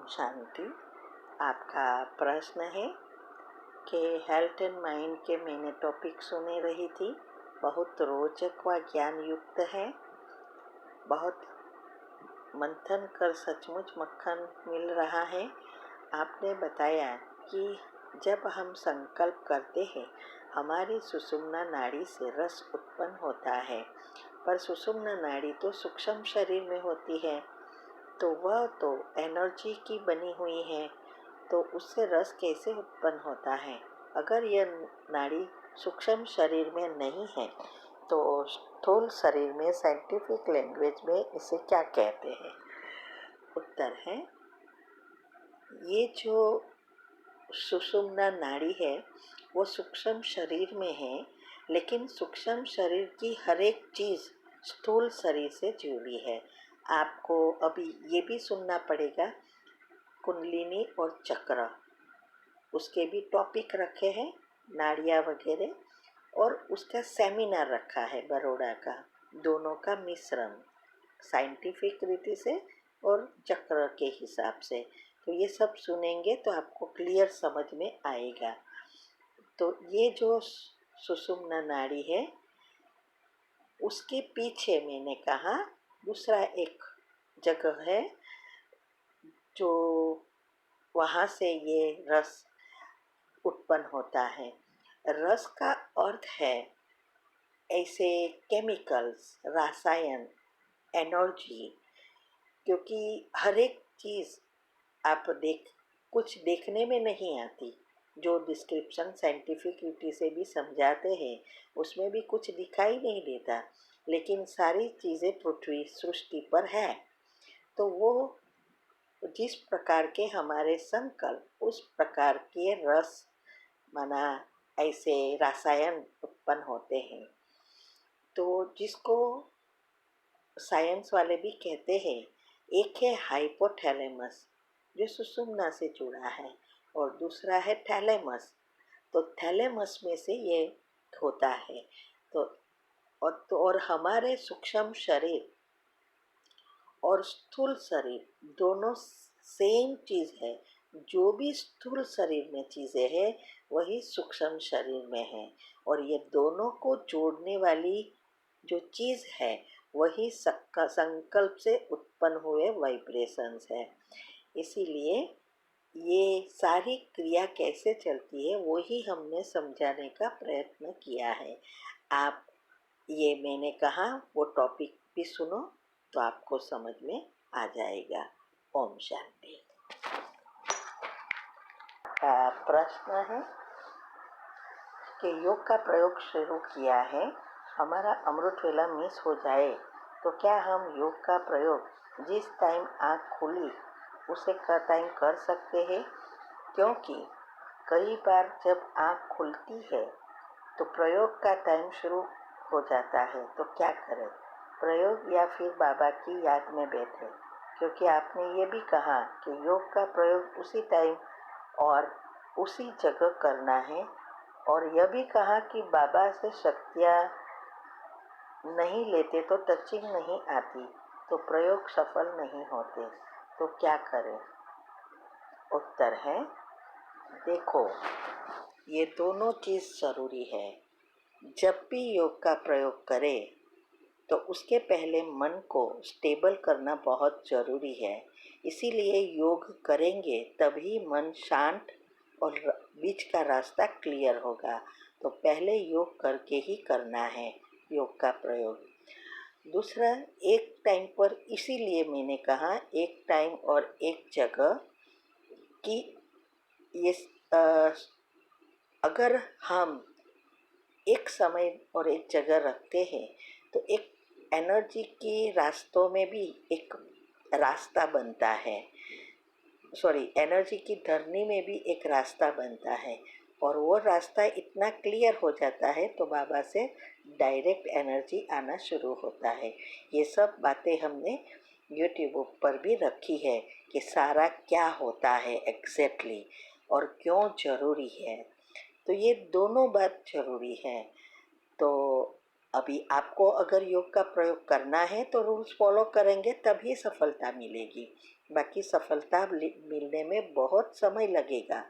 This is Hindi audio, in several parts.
शांति। आपका प्रश्न है कि हेल्थ एंड माइंड के मैंने टॉपिक सुने रही थी, बहुत रोचक व ज्ञान युक्त है। बहुत मंथन कर सचमुच मक्खन मिल रहा है। आपने बताया कि जब हम संकल्प करते हैं हमारी सुषुम्ना नाड़ी से रस उत्पन्न होता है, पर सुषुम्ना नाड़ी तो सूक्ष्म शरीर में होती है, तो वह तो एनर्जी की बनी हुई है, तो उससे रस कैसे उत्पन्न होता है? अगर यह नाड़ी सूक्ष्म शरीर में नहीं है तो स्थूल शरीर में साइंटिफिक लैंग्वेज में इसे क्या कहते हैं? उत्तर है, ये जो सुषुम्ना नाड़ी है वो सूक्ष्म शरीर में है, लेकिन सूक्ष्म शरीर की हर एक चीज़ स्थूल शरीर से जुड़ी है। आपको अभी ये भी सुनना पड़ेगा, कुंडलिनी और चक्र, उसके भी टॉपिक रखे हैं, नाड़ियाँ वगैरह, और उसका सेमिनार रखा है बड़ौदा का, दोनों का मिश्रण साइंटिफिक रीति से और चक्र के हिसाब से। तो ये सब सुनेंगे तो आपको क्लियर समझ में आएगा। तो ये जो सुषुम्ना नाड़ी है उसके पीछे मैंने कहा दूसरा एक जगह है जो वहाँ से ये रस उत्पन्न होता है। रस का अर्थ है ऐसे केमिकल्स, रसायन, एनर्जी, क्योंकि हर एक चीज़ आप कुछ देखने में नहीं आती। जो डिस्क्रिप्शन साइंटिफिक रीति से भी समझाते हैं उसमें भी कुछ दिखाई नहीं देता, लेकिन सारी चीज़ें पृथ्वी सृष्टि पर है। तो वो जिस प्रकार के हमारे संकल्प उस प्रकार के रस माना ऐसे रसायन उत्पन्न होते हैं। तो जिसको साइंस वाले भी कहते हैं, एक है हाइपोथैलेमस जो सुषुम्ना से जुड़ा है और दूसरा है थैलेमस। तो थैलेमस में से ये होता है। और हमारे सूक्ष्म शरीर और स्थूल शरीर दोनों सेम चीज़ है। जो भी स्थूल शरीर में चीज़ें हैं वही सूक्ष्म शरीर में है, और ये दोनों को जोड़ने वाली जो चीज़ है वही संकल्प से उत्पन्न हुए वाइब्रेशंस है। इसीलिए ये सारी क्रिया कैसे चलती है वही हमने समझाने का प्रयत्न किया है। आप ये मैंने कहा वो टॉपिक भी सुनो तो आपको समझ में आ जाएगा। ओम शांति। प्रश्न है कि योग का प्रयोग शुरू किया है, हमारा अमृत वेला मिस हो जाए तो क्या हम योग का प्रयोग जिस टाइम आँख खुली उसे टाइम कर सकते हैं? क्योंकि कई बार जब आँख खुलती है तो प्रयोग का टाइम शुरू हो जाता है, तो क्या करें? प्रयोग या फिर बाबा की याद में बैठे? क्योंकि आपने ये भी कहा कि योग का प्रयोग उसी टाइम और उसी जगह करना है, और यह भी कहा कि बाबा से शक्तियाँ नहीं लेते तो टचिंग नहीं आती, तो प्रयोग सफल नहीं होते, तो क्या करें? उत्तर है, देखो ये दोनों चीज़ ज़रूरी है। जब भी योग का प्रयोग करें तो उसके पहले मन को स्टेबल करना बहुत ज़रूरी है। इसीलिए योग करेंगे तभी मन शांत और बीच का रास्ता क्लियर होगा। तो पहले योग करके ही करना है योग का प्रयोग। दूसरा, एक टाइम पर, इसीलिए मैंने कहा एक टाइम और एक जगह कि ये अगर हम एक समय और एक जगह रखते हैं तो एक एनर्जी की रास्तों में भी एक रास्ता बनता है, एनर्जी की धरनी में भी एक रास्ता बनता है, और वो रास्ता इतना क्लियर हो जाता है तो बाबा से डायरेक्ट एनर्जी आना शुरू होता है। ये सब बातें हमने यूट्यूब पर भी रखी है कि सारा क्या होता है एग्जैक्टली और क्यों ज़रूरी है। तो ये दोनों बात ज़रूरी है। तो अभी आपको अगर योग का प्रयोग करना है तो रूल्स फॉलो करेंगे तभी सफलता मिलेगी। बाकी सफलता मिलने में बहुत समय लगेगा।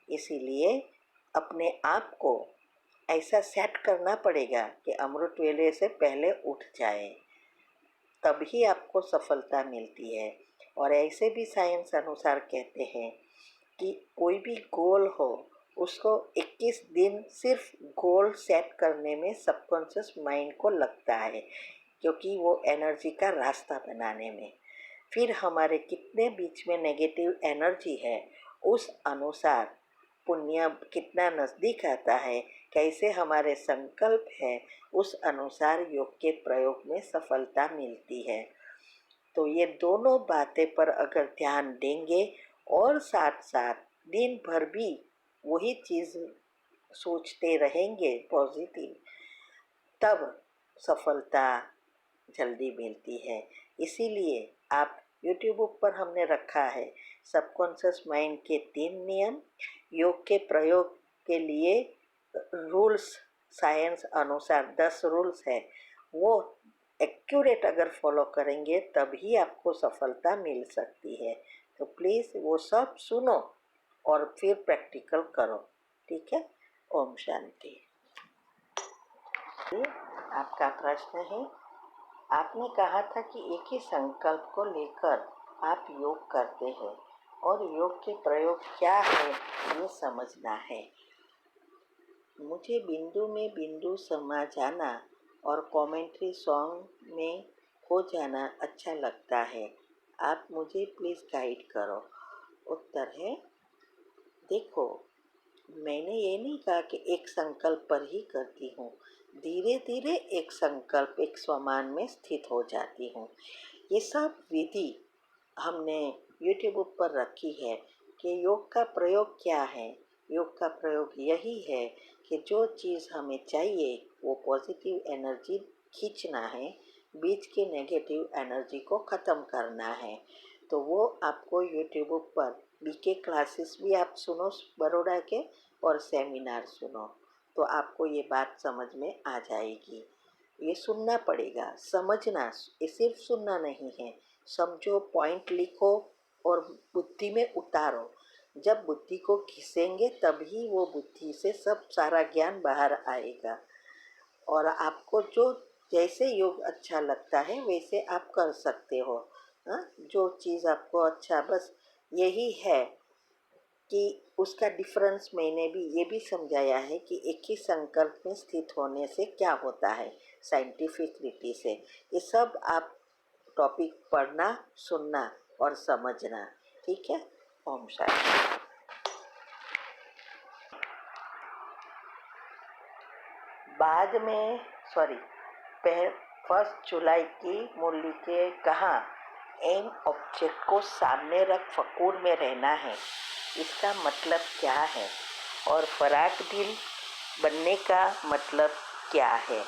इसीलिए अपने आप को ऐसा सेट करना पड़ेगा कि अमृत वेले से पहले उठ जाए, तभी आपको सफलता मिलती है। और ऐसे भी साइंस अनुसार कहते हैं कि कोई भी गोल हो उसको 21 दिन सिर्फ गोल सेट करने में सबकॉन्शियस माइंड को लगता है, क्योंकि वो एनर्जी का रास्ता बनाने में। फिर हमारे कितने बीच में नेगेटिव एनर्जी है उस अनुसार पुण्य कितना नज़दीक आता है, कैसे हमारे संकल्प है उस अनुसार योग के प्रयोग में सफलता मिलती है। तो ये दोनों बातें पर अगर ध्यान देंगे और साथ साथ दिन भर भी वही चीज़ सोचते रहेंगे पॉजिटिव, तब सफलता जल्दी मिलती है। इसीलिए आप यूट्यूब पर हमने रखा है सबकॉन्शियस माइंड के 3 नियम, योग के प्रयोग के लिए रूल्स, साइंस अनुसार 10 रूल्स है, वो एक्यूरेट अगर फॉलो करेंगे तभी आपको सफलता मिल सकती है। तो प्लीज़ वो सब सुनो और फिर प्रैक्टिकल करो, ठीक है। ओम शांति। आपका प्रश्न है, आपने कहा था कि एक ही संकल्प को लेकर आप योग करते हैं और योग के प्रयोग क्या है ये समझना है। मुझे बिंदु में बिंदु समा जाना और कमेंट्री सॉन्ग में खो जाना अच्छा लगता है, आप मुझे प्लीज़ गाइड करो। उत्तर है, देखो, मैंने ये नहीं कहा कि एक संकल्प पर ही करती हूँ, धीरे धीरे एक संकल्प एक स्वमान में स्थित हो जाती हूँ। ये सब विधि हमने यूट्यूब पर रखी है कि योग का प्रयोग क्या है। योग का प्रयोग यही है कि जो चीज़ हमें चाहिए वो पॉजिटिव एनर्जी खींचना है, बीच की नेगेटिव एनर्जी को ख़त्म करना है। तो वो आपको यूट्यूब पर बीके क्लासेस भी आप सुनो बड़ौदा के, और सेमिनार सुनो, तो आपको ये बात समझ में आ जाएगी। ये सुनना पड़ेगा, समझना, ये सिर्फ सुनना नहीं है, समझो, पॉइंट लिखो और बुद्धि में उतारो। जब बुद्धि को घिसेंगे तभी वो बुद्धि से सब सारा ज्ञान बाहर आएगा। और आपको जो जैसे योग अच्छा लगता है वैसे आप कर सकते हो। हाँ, जो चीज़ आपको अच्छा, बस यही है कि उसका डिफरेंस मैंने भी ये भी समझाया है कि एक ही संकल्प में स्थित होने से क्या होता है साइंटिफिक रीति से। ये सब आप टॉपिक पढ़ना, सुनना और समझना, ठीक है। ओम शांति। बाद में 1 जुलाई की मुरली के कहा, एम ऑब्जेक्ट को सामने रख फकूर में रहना है, इसका मतलब क्या है और फराक दिल बनने का मतलब क्या है।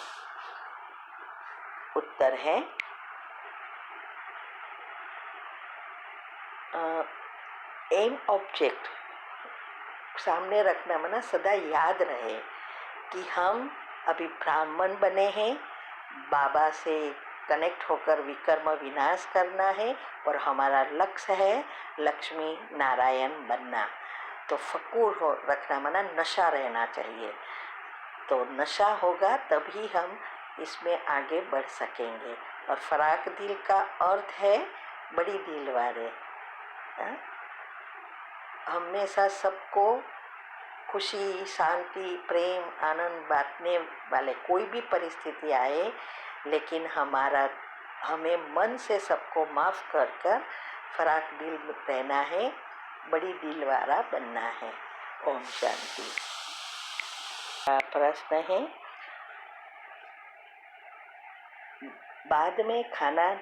उत्तर है, एम ऑब्जेक्ट सामने रखना माना सदा याद रहे कि हम अभी ब्राह्मण बने हैं, बाबा से कनेक्ट होकर विकर्म विनाश करना है और हमारा लक्ष्य है लक्ष्मी नारायण बनना। तो फकूर हो रखना माना नशा रहना चाहिए। तो नशा होगा तभी हम इसमें आगे बढ़ सकेंगे। और फराक दिल का अर्थ है बड़ी दिल वाले, हमेशा सबको खुशी, शांति, प्रेम, आनंद बांटने वाले। कोई भी परिस्थिति आए लेकिन हमें मन से सबको माफ़ कर कर फराक दिल रहना है, बड़ी दिल वाला बनना है। ओम शांति। प्रश्न है, बाद में खाना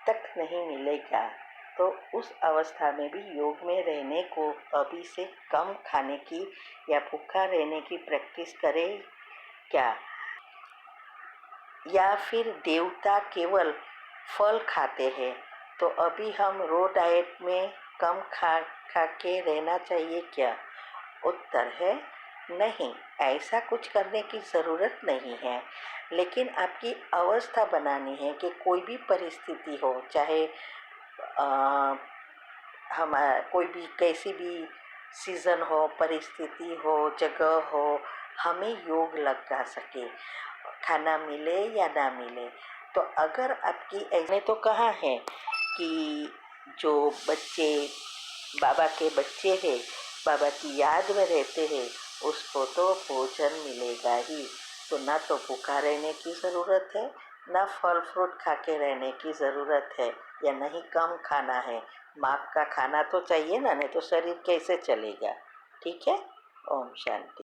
तक नहीं मिलेगा तो उस अवस्था में भी योग में रहने को अभी से कम खाने की या भूखा रहने की प्रैक्टिस करें क्या, या फिर देवता केवल फल खाते हैं तो अभी हम रो डाइट में कम खा के रहना चाहिए क्या। उत्तर है, नहीं, ऐसा कुछ करने की ज़रूरत नहीं है, लेकिन आपकी अवस्था बनानी है कि कोई भी परिस्थिति हो, चाहे कोई भी कैसी भी सीज़न हो, परिस्थिति हो, जगह हो, हमें योग लगा सके, खाना मिले या ना मिले। तो अगर आपकी ऐसे तो कहा है कि जो बच्चे बाबा के बच्चे हैं, बाबा की याद में रहते हैं, उसको तो भोजन मिलेगा ही। तो ना तो भूखा रहने की ज़रूरत है, ना फल फ्रूट खा के रहने की ज़रूरत है, या नहीं कम खाना है। माप का खाना तो चाहिए ना, नहीं तो शरीर कैसे चलेगा। ठीक है। ओम शांति।